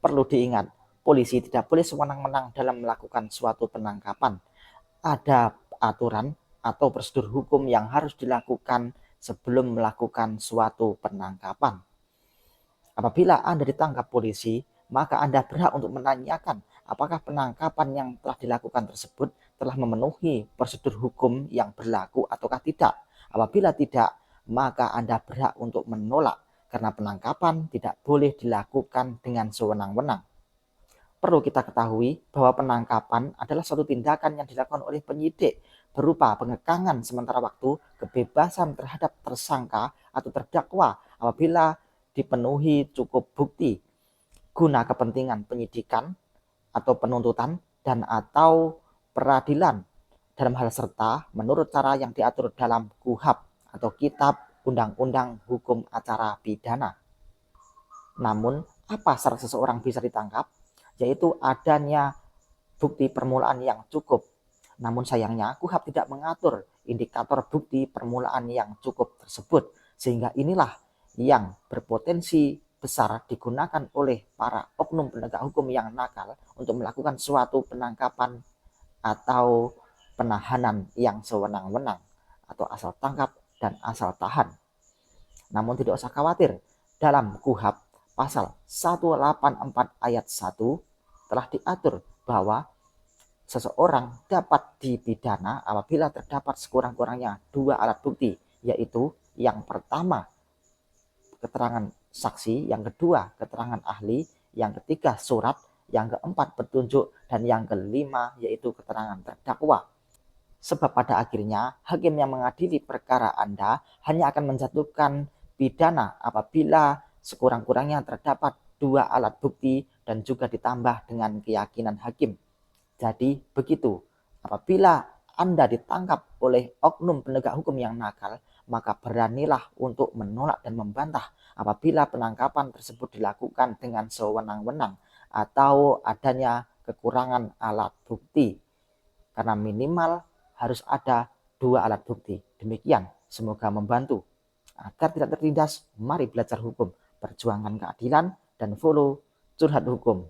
Perlu diingat, polisi tidak boleh sewenang-wenang dalam melakukan suatu penangkapan. Ada aturan atau prosedur hukum yang harus dilakukan sebelum melakukan suatu penangkapan. Apabila Anda ditangkap polisi, maka Anda berhak untuk menanyakan apakah penangkapan yang telah dilakukan tersebut telah memenuhi prosedur hukum yang berlaku ataukah tidak. Apabila tidak, maka Anda berhak untuk menolak karena penangkapan tidak boleh dilakukan dengan sewenang-wenang. Perlu kita ketahui bahwa penangkapan adalah suatu tindakan yang dilakukan oleh penyidik berupa pengekangan sementara waktu kebebasan terhadap tersangka atau terdakwa apabila dipenuhi cukup bukti guna kepentingan penyidikan atau penuntutan dan atau peradilan dalam hal serta menurut cara yang diatur dalam KUHP atau Kitab Undang-Undang Hukum Acara Pidana. Namun, apa syarat seseorang bisa ditangkap? Yaitu adanya bukti permulaan yang cukup. Namun sayangnya KUHP tidak mengatur indikator bukti permulaan yang cukup tersebut, sehingga inilah yang berpotensi besar digunakan oleh para oknum penegak hukum yang nakal untuk melakukan suatu penangkapan atau penahanan yang sewenang-wenang atau asal tangkap dan asal tahan. Namun tidak usah khawatir, dalam KUHP pasal 184 ayat 1 telah diatur bahwa seseorang dapat dipidana apabila terdapat sekurang-kurangnya 2 alat bukti, yaitu yang pertama keterangan saksi, yang kedua keterangan ahli, yang ketiga surat, yang keempat petunjuk, dan yang kelima yaitu keterangan terdakwa. Sebab pada akhirnya hakim yang mengadili perkara Anda hanya akan menjatuhkan pidana apabila sekurang-kurangnya terdapat 2 alat bukti dan juga ditambah dengan keyakinan hakim. Jadi begitu, apabila Anda ditangkap oleh oknum penegak hukum yang nakal, maka beranilah untuk menolak dan membantah apabila penangkapan tersebut dilakukan dengan sewenang-wenang atau adanya kekurangan alat bukti. Karena minimal harus ada 2 alat bukti. Demikian, semoga membantu. Agar tidak tertindas, mari belajar hukum, perjuangkan keadilan, dan follow Curhat Hukum.